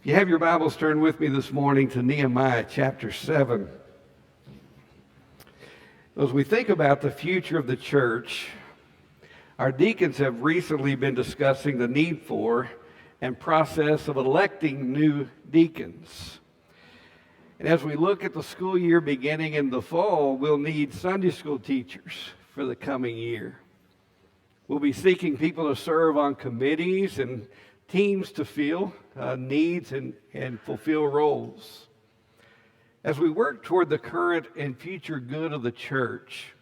If you have your Bibles, turn with me this morning to Nehemiah chapter 7. As we think about the future of the church, our deacons have recently been discussing the need for and process of electing new deacons. And as we look at the school year beginning in the fall, we'll need Sunday school teachers for the coming year. We'll be seeking people to serve on committees and teams to fill needs and fulfill roles. As we work toward the current and future good of the church,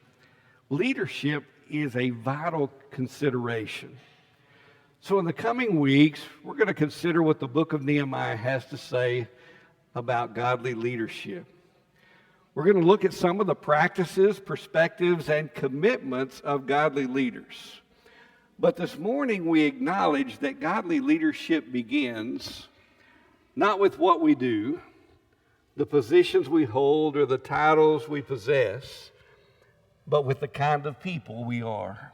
leadership is a vital consideration. So in the coming weeks, we're going to consider what the book of Nehemiah has to say about godly leadership. We're going to look at some of the practices, perspectives, and commitments of godly leaders. But this morning we acknowledge that godly leadership begins not with what we do, the positions we hold, or the titles we possess, but with the kind of people we are.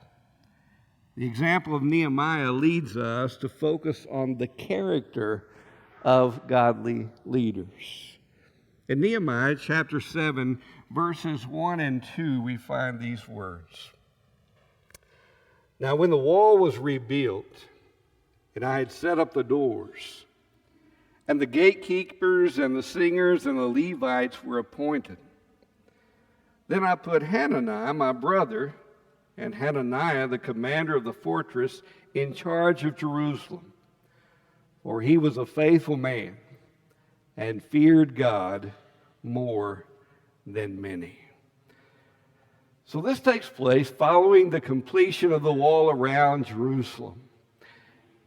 The example of Nehemiah leads us to focus on the character of godly leaders. In Nehemiah chapter 7, verses 1 and 2, we find these words. Now when the wall was rebuilt, and I had set up the doors, and the gatekeepers and the singers and the Levites were appointed, then I put Hananiah, my brother, and Hananiah, the commander of the fortress, in charge of Jerusalem. For he was a faithful man and feared God more than many. So this takes place following the completion of the wall around Jerusalem.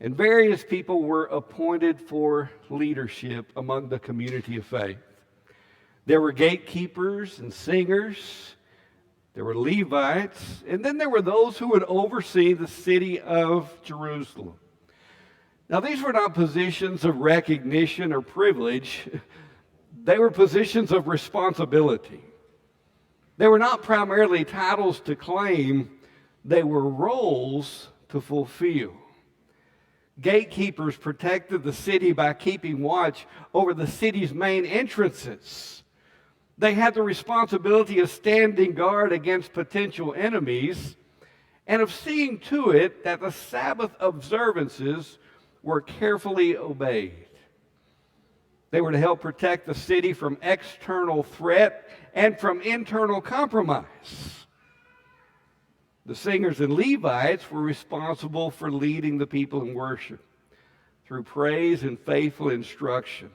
And various people were appointed for leadership among the community of faith. There were gatekeepers and singers. There were Levites. And then there were those who would oversee the city of Jerusalem. Now, these were not positions of recognition or privilege. They were positions of responsibility. They were not primarily titles to claim. They were roles to fulfill. Gatekeepers protected the city by keeping watch over the city's main entrances. They had the responsibility of standing guard against potential enemies and of seeing to it that the Sabbath observances were carefully obeyed. They were to help protect the city from external threat and from internal compromise. The singers and Levites were responsible for leading the people in worship through praise and faithful instruction,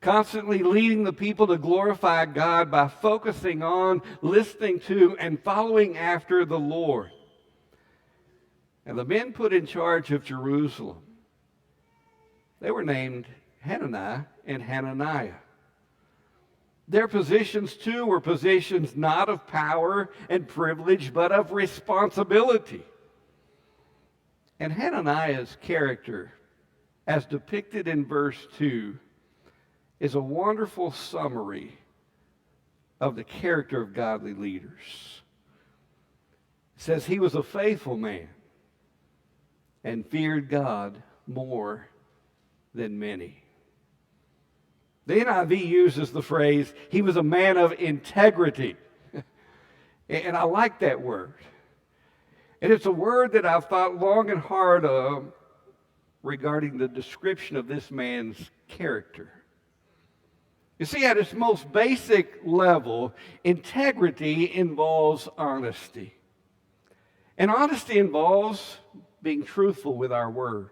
constantly leading the people to glorify God by focusing on, listening to, and following after the Lord. And the men put in charge of Jerusalem, they were named Hananiah and Hananiah. Their positions, too, were positions not of power and privilege, but of responsibility. And Hananiah's character, as depicted in verse 2, is a wonderful summary of the character of godly leaders. It says he was a faithful man and feared God more than many. The NIV uses the phrase, he was a man of integrity. And I like that word. And it's a word that I've thought long and hard of regarding the description of this man's character. You see, at its most basic level, integrity involves honesty. And honesty involves being truthful with our words.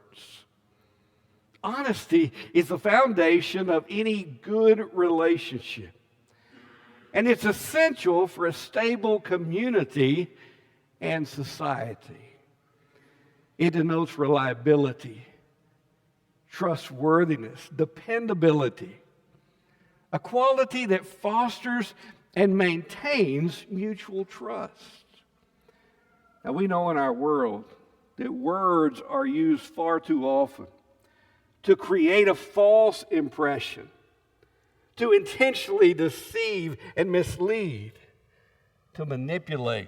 Honesty is the foundation of any good relationship. And it's essential for a stable community and society. It denotes reliability, trustworthiness, dependability, a quality that fosters and maintains mutual trust. Now, we know in our world that words are used far too often to create a false impression, to intentionally deceive and mislead, to manipulate.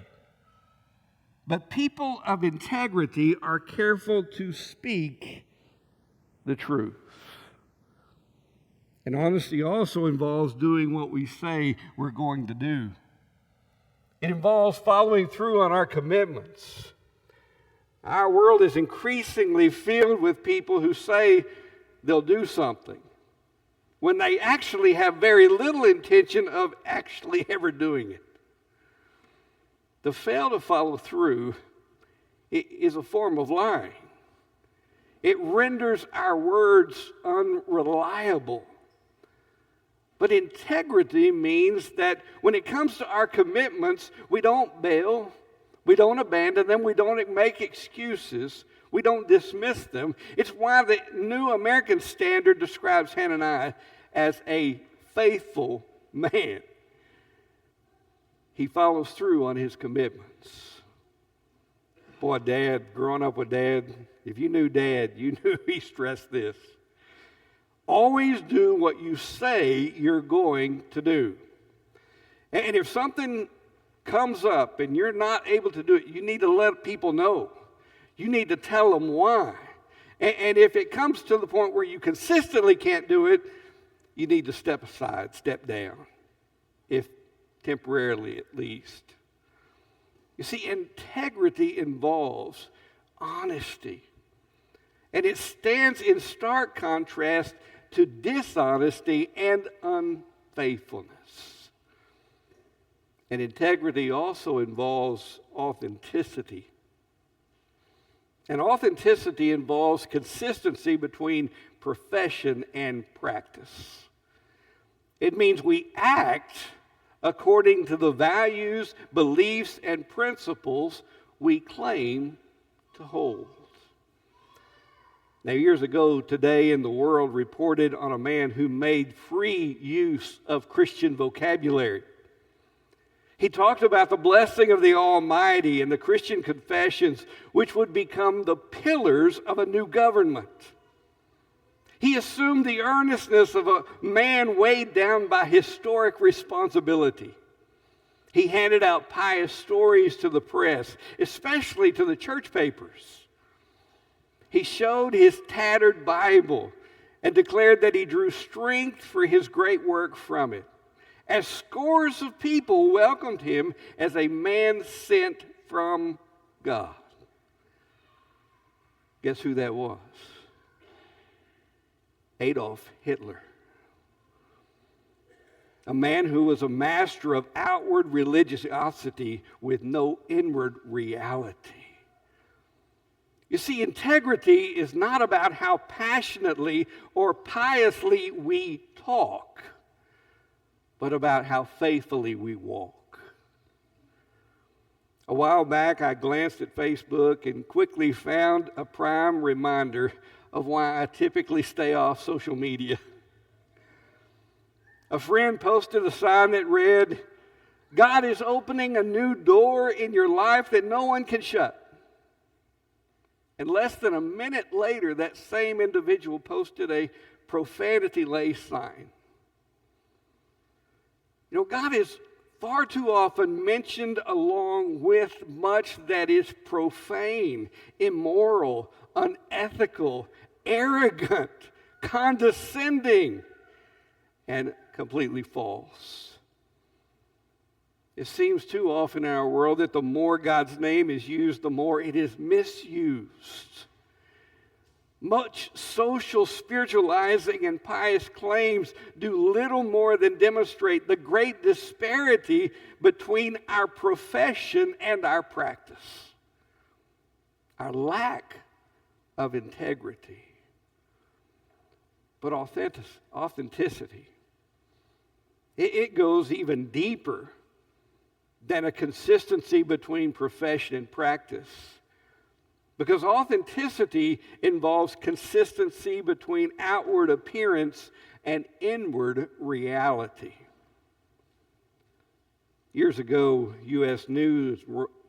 But people of integrity are careful to speak the truth. And honesty also involves doing what we say we're going to do. It involves following through on our commitments. Our world is increasingly filled with people who say they'll do something when they actually have very little intention of actually ever doing it. To fail to follow through is a form of lying. It renders our words unreliable. But integrity means that when it comes to our commitments, we don't bail, we don't abandon them, we don't make excuses, we don't dismiss them. It's why the New American Standard describes Hananiah as a faithful man. He follows through on his commitments. Boy, Dad, growing up with Dad, if you knew Dad, you knew he stressed this. Always do what you say you're going to do. And if something comes up and you're not able to do it, you need to let people know. You need to tell them why. And if it comes to the point where you consistently can't do it, you need to step aside, step down, if temporarily at least. You see, integrity involves honesty. And it stands in stark contrast to dishonesty and unfaithfulness. And integrity also involves authenticity. And authenticity involves consistency between profession and practice. It means we act according to the values, beliefs, and principles we claim to hold. Now, years ago today in the world reported on a man who made free use of Christian vocabulary. He talked about the blessing of the Almighty and the Christian confessions, which would become the pillars of a new government. He assumed the earnestness of a man weighed down by historic responsibility. He handed out pious stories to the press, especially to the church papers. He showed his tattered Bible and declared that he drew strength for his great work from it, as scores of people welcomed him as a man sent from God. Guess who that was? Adolf Hitler. A man who was a master of outward religiosity with no inward reality. You see, integrity is not about how passionately or piously we talk, but about how faithfully we walk. A while back, I glanced at Facebook and quickly found a prime reminder of why I typically stay off social media. A friend posted a sign that read, "God is opening a new door in your life that no one can shut." And less than a minute later, that same individual posted a profanity-laced sign. You know, God is far too often mentioned along with much that is profane, immoral, unethical, arrogant, condescending, and completely false. It seems too often in our world that the more God's name is used, the more it is misused. Much social spiritualizing and pious claims do little more than demonstrate the great disparity between our profession and our practice. Our lack of integrity. But authenticity, it goes even deeper than a consistency between profession and practice. Because authenticity involves consistency between outward appearance and inward reality. Years ago, U.S. News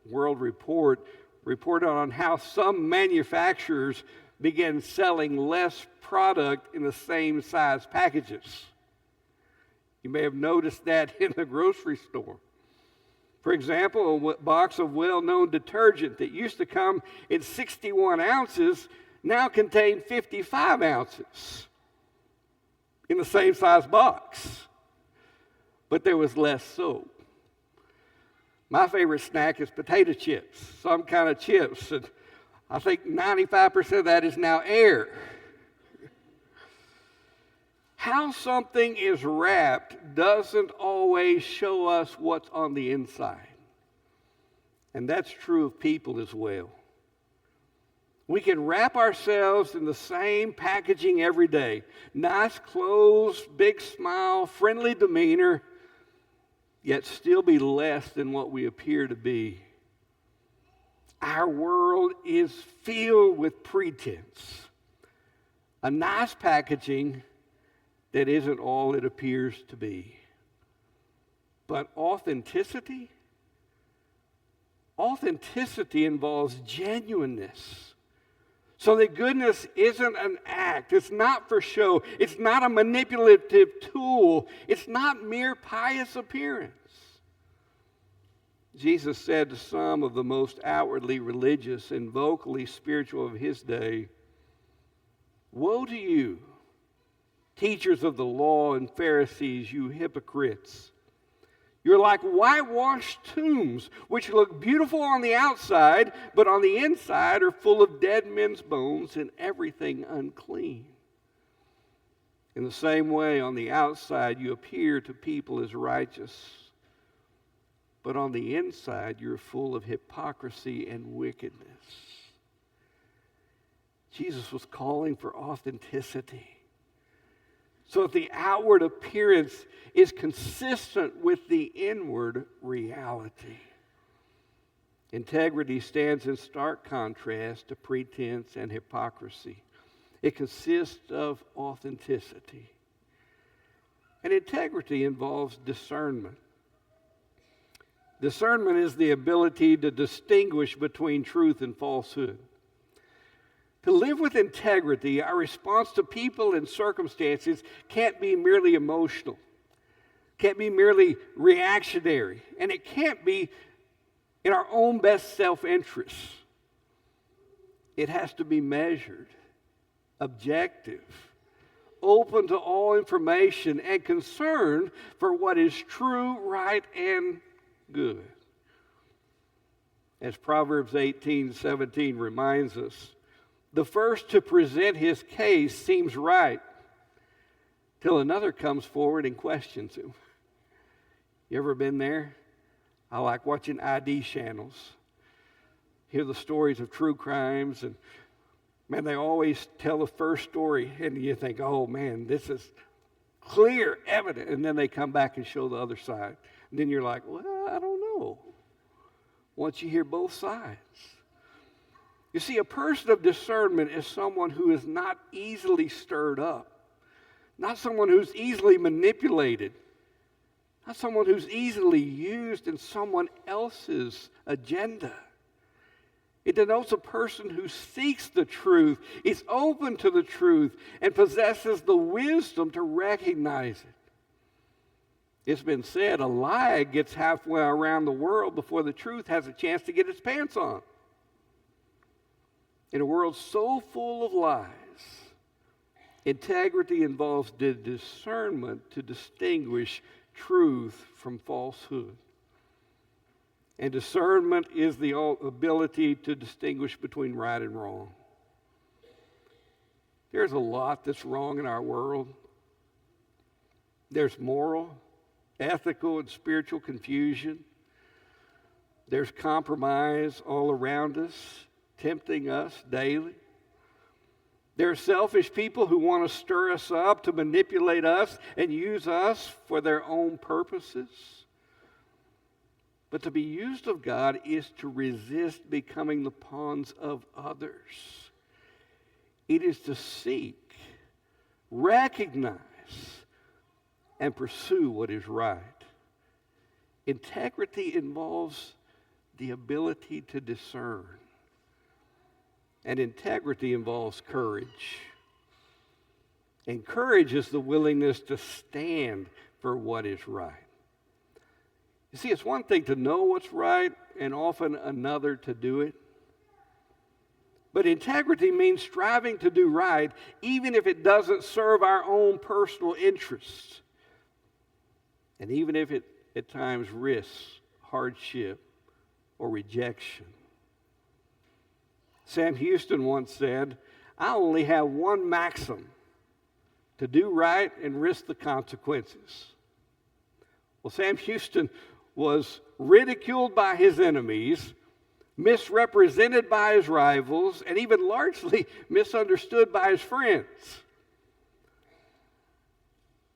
World Report reported on how some manufacturers began selling less product in the same size packages. You may have noticed that in the grocery store. For example, a box of well-known detergent that used to come in 61 ounces now contained 55 ounces. in the same size box, but there was less soap. My favorite snack is potato chips, some kind of chips, and I think 95% of that is now air. How something is wrapped doesn't always show us what's on the inside. And that's true of people as well. We can wrap ourselves in the same packaging every day. Nice clothes, big smile, friendly demeanor, yet still be less than what we appear to be. Our world is filled with pretense. A nice packaging that isn't all it appears to be. But authenticity involves genuineness. So that goodness isn't an act. It's not for show. It's not a manipulative tool. It's not mere pious appearance. Jesus said to some of the most outwardly religious and vocally spiritual of his day, "Woe to you, teachers of the law and Pharisees, you hypocrites! You're like whitewashed tombs, which look beautiful on the outside, but on the inside are full of dead men's bones and everything unclean. In the same way, on the outside you appear to people as righteous, but on the inside you're full of hypocrisy and wickedness." Jesus was calling for authenticity, so that the outward appearance is consistent with the inward reality. Integrity stands in stark contrast to pretense and hypocrisy. It consists of authenticity. And integrity involves discernment. Discernment is the ability to distinguish between truth and falsehood. To live with integrity, our response to people and circumstances can't be merely emotional, can't be merely reactionary, and it can't be in our own best self-interest. It has to be measured, objective, open to all information, and concerned for what is true, right, and good. As Proverbs 18:17 reminds us, the first to present his case seems right till another comes forward and questions him. You ever been there? I like watching ID channels. Hear the stories of true crimes, and man, they always tell the first story, and you think, oh man, this is clear, evident, and then they come back and show the other side. And then you're like, well, I don't know. Once you hear both sides. You see, a person of discernment is someone who is not easily stirred up, not someone who's easily manipulated, not someone who's easily used in someone else's agenda. It denotes a person who seeks the truth, is open to the truth, and possesses the wisdom to recognize it. It's been said, a lie gets halfway around the world before the truth has a chance to get its pants on. In a world so full of lies, integrity involves the discernment to distinguish truth from falsehood. And discernment is the ability to distinguish between right and wrong. There's a lot that's wrong in our world. There's moral, ethical, and spiritual confusion. There's compromise all around us, tempting us daily. There are selfish people who want to stir us up, to manipulate us and use us for their own purposes. But to be used of God is to resist becoming the pawns of others. It is to seek, recognize, and pursue what is right. Integrity involves the ability to discern. And integrity involves courage. And courage is the willingness to stand for what is right. You see, it's one thing to know what's right and often another to do it. But integrity means striving to do right, even if it doesn't serve our own personal interests. And even if it at times risks hardship or rejection. Sam Houston once said, "I only have one maxim: to do right and risk the consequences." Well, Sam Houston was ridiculed by his enemies, misrepresented by his rivals, and even largely misunderstood by his friends.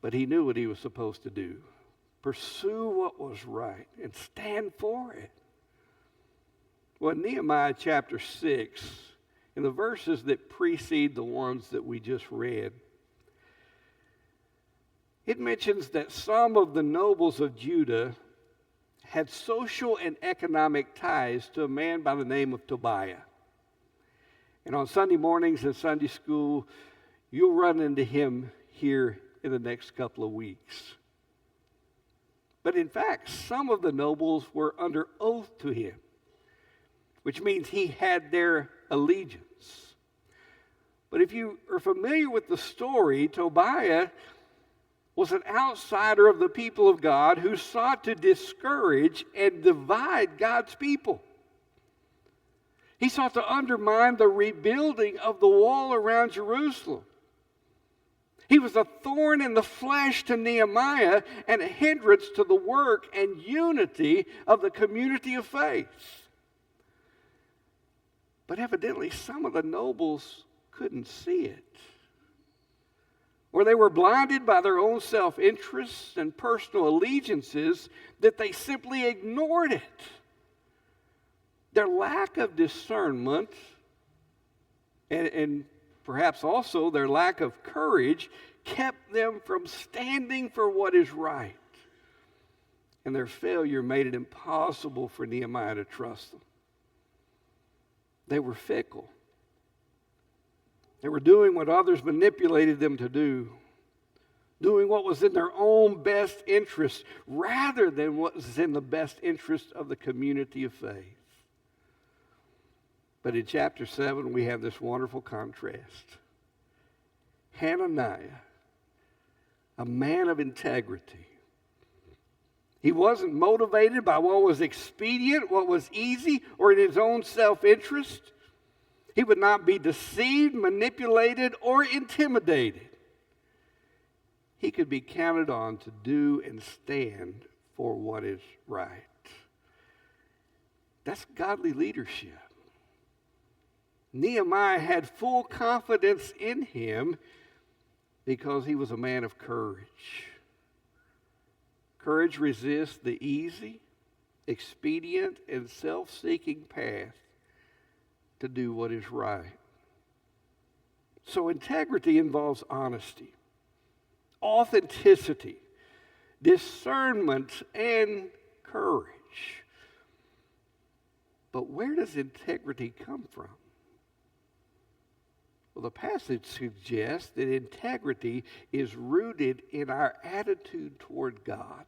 But he knew what he was supposed to do: pursue what was right and stand for it. Well, in Nehemiah chapter 6, in the verses that precede the ones that we just read, it mentions that some of the nobles of Judah had social and economic ties to a man by the name of Tobiah. And on Sunday mornings in Sunday school, you'll run into him here in the next couple of weeks. But in fact, some of the nobles were under oath to him, which means he had their allegiance. But if you are familiar with the story, Tobiah was an outsider of the people of God who sought to discourage and divide God's people. He sought to undermine the rebuilding of the wall around Jerusalem. He was a thorn in the flesh to Nehemiah and a hindrance to the work and unity of the community of faith. But evidently, some of the nobles couldn't see it, or they were blinded by their own self-interests and personal allegiances that they simply ignored it. Their lack of discernment and perhaps also their lack of courage kept them from standing for what is right. And their failure made it impossible for Nehemiah to trust them. They were fickle. They were doing what others manipulated them to do, doing what was in their own best interest rather than what was in the best interest of the community of faith. But in chapter 7, we have this wonderful contrast. Hananiah, a man of integrity. He wasn't motivated by what was expedient, what was easy, or in his own self-interest. He would not be deceived, manipulated, or intimidated. He could be counted on to do and stand for what is right. That's godly leadership. Nehemiah had full confidence in him because he was a man of courage. Courage resists the easy, expedient, and self-seeking path to do what is right. So integrity involves honesty, authenticity, discernment, and courage. But where does integrity come from? Well, the passage suggests that integrity is rooted in our attitude toward God.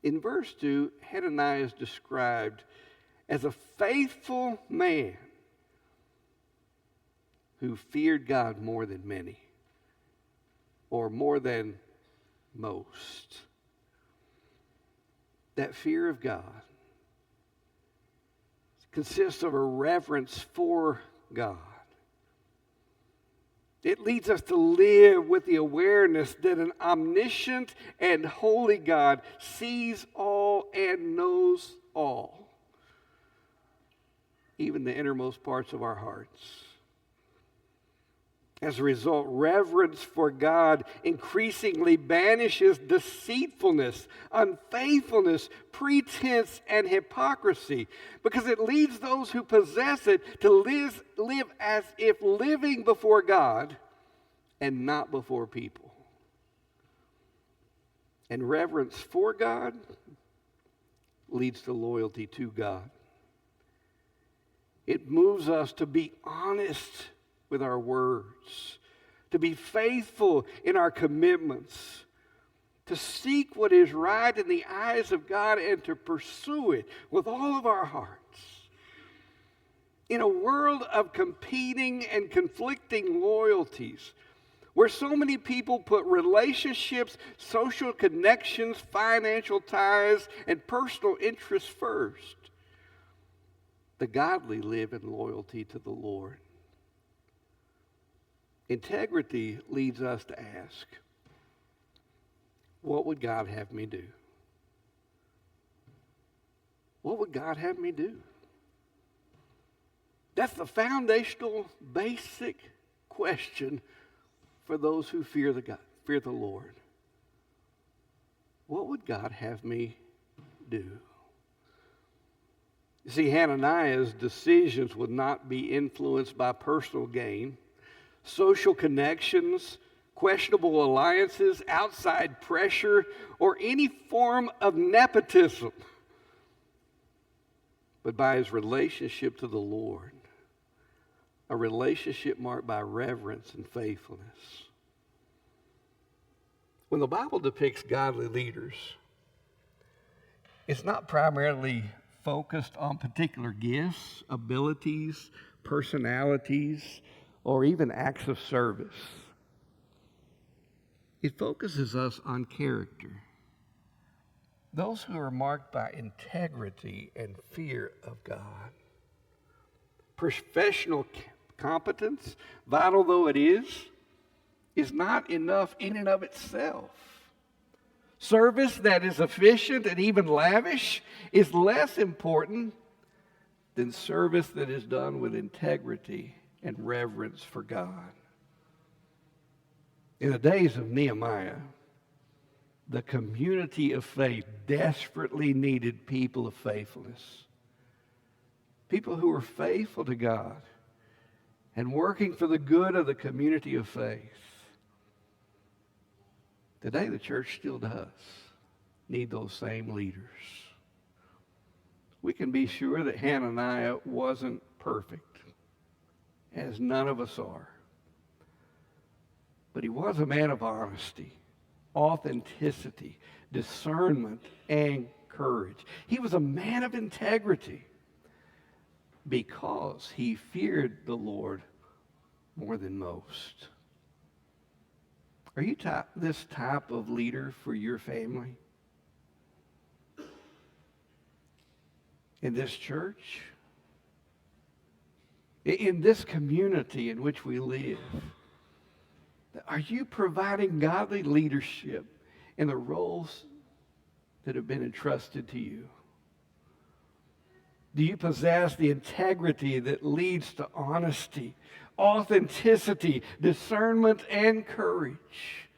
In verse 2, Hananiah is described as a faithful man who feared God more than many, or more than most. That fear of God consists of a reverence for God. It leads us to live with the awareness that an omniscient and holy God sees all and knows all, even the innermost parts of our hearts. As a result, reverence for God increasingly banishes deceitfulness, unfaithfulness, pretense, and hypocrisy, because it leads those who possess it to live as if living before God and not before people. And reverence for God leads to loyalty to God. It moves us to be honest with our words, to be faithful in our commitments, to seek what is right in the eyes of God and to pursue it with all of our hearts. In a world of competing and conflicting loyalties, where so many people put relationships, social connections, financial ties, and personal interests first, the godly live in loyalty to the Lord. Integrity leads us to ask, what would God have me do? What would God have me do? That's the foundational, basic question for those who fear the Lord. What would God have me do? You see, Hananiah's decisions would not be influenced by personal gain, social connections, questionable alliances, outside pressure, or any form of nepotism, but by his relationship to the Lord, a relationship marked by reverence and faithfulness. When the Bible depicts godly leaders, it's not primarily focused on particular gifts, abilities, personalities, or even acts of service. It focuses us on character. Those who are marked by integrity and fear of God. Professional competence, vital though it is not enough in and of itself. Service that is efficient and even lavish is less important than service that is done with integrity and reverence for God. In the days of Nehemiah, the community of faith desperately needed people of faithfulness. People who were faithful to God and working for the good of the community of faith. Today, the church still does need those same leaders. We can be sure that Hananiah wasn't perfect, as none of us are. But he was a man of honesty, authenticity, discernment, and courage. He was a man of integrity because he feared the Lord more than most. Are you this type of leader for your family? In this church? In this community in which we live? Are you providing godly leadership in the roles that have been entrusted to you? Do you possess the integrity that leads to honesty, authenticity, discernment, and courage?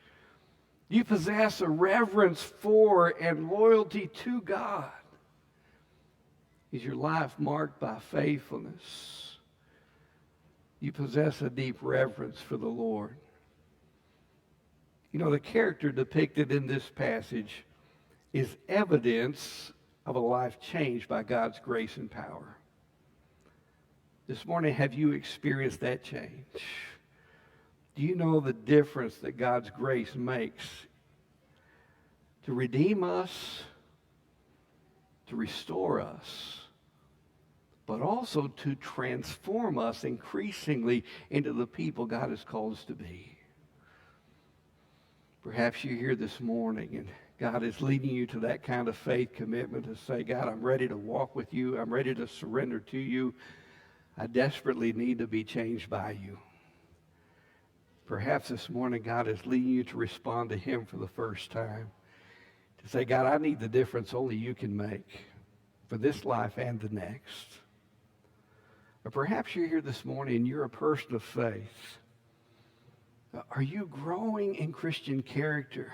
Do you possess a reverence for and loyalty to God? Is your life marked by faithfulness? You possess a deep reverence for the Lord. You know, the character depicted in this passage is evidence of a life changed by God's grace and power. This morning, have you experienced that change? Do you know the difference that God's grace makes to redeem us, to restore us, but also to transform us increasingly into the people God has called us to be? Perhaps you're here this morning and God is leading you to that kind of faith commitment to say, God, I'm ready to walk with you. I'm ready to surrender to you. I desperately need to be changed by you. Perhaps this morning God is leading you to respond to him for the first time. To say, God, I need the difference only you can make for this life and the next. Or perhaps you're here this morning and you're a person of faith. Are you growing in Christian character?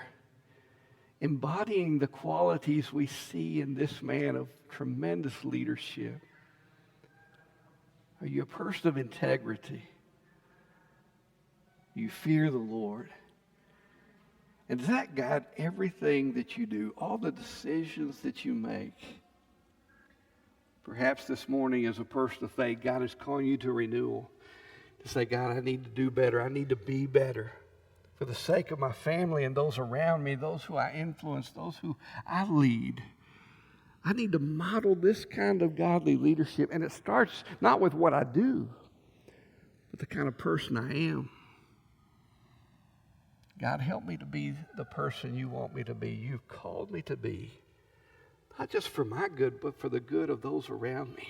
Embodying the qualities we see in this man of tremendous leadership? Are you a person of integrity? You fear the Lord? And does that guide everything that you do, all the decisions that you make? Perhaps this morning as a person of faith, God is calling you to renewal. To say, God, I need to do better. I need to be better. For the sake of my family and those around me, those who I influence, those who I lead, I need to model this kind of godly leadership. And it starts not with what I do, but the kind of person I am. God, help me to be the person you want me to be. You've called me to be. Not just for my good, but for the good of those around me.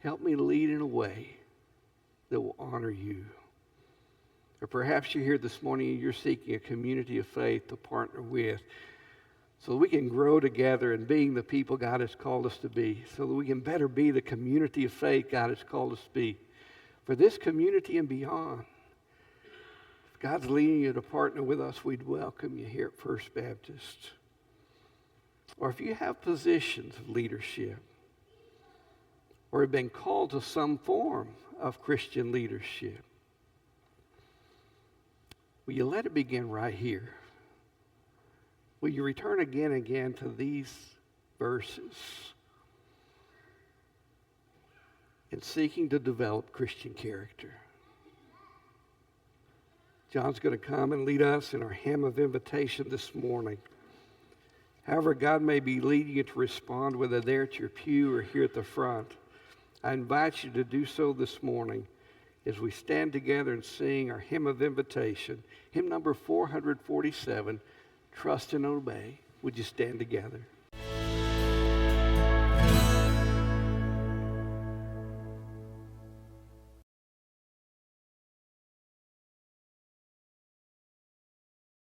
Help me lead in a way that will honor you. Or perhaps you're here this morning and you're seeking a community of faith to partner with so that we can grow together in being the people God has called us to be, so that we can better be the community of faith God has called us to be. For this community and beyond, if God's leading you to partner with us, we'd welcome you here at First Baptist. Or if you have positions of leadership, or have been called to some form of Christian leadership, will you let it begin right here? Will you return again and again to these verses in seeking to develop Christian character? John's going to come and lead us in our hymn of invitation this morning. However, God may be leading you to respond, whether there at your pew or here at the front. I invite you to do so this morning as we stand together and sing our hymn of invitation, hymn number 447, Trust and Obey. Would you stand together?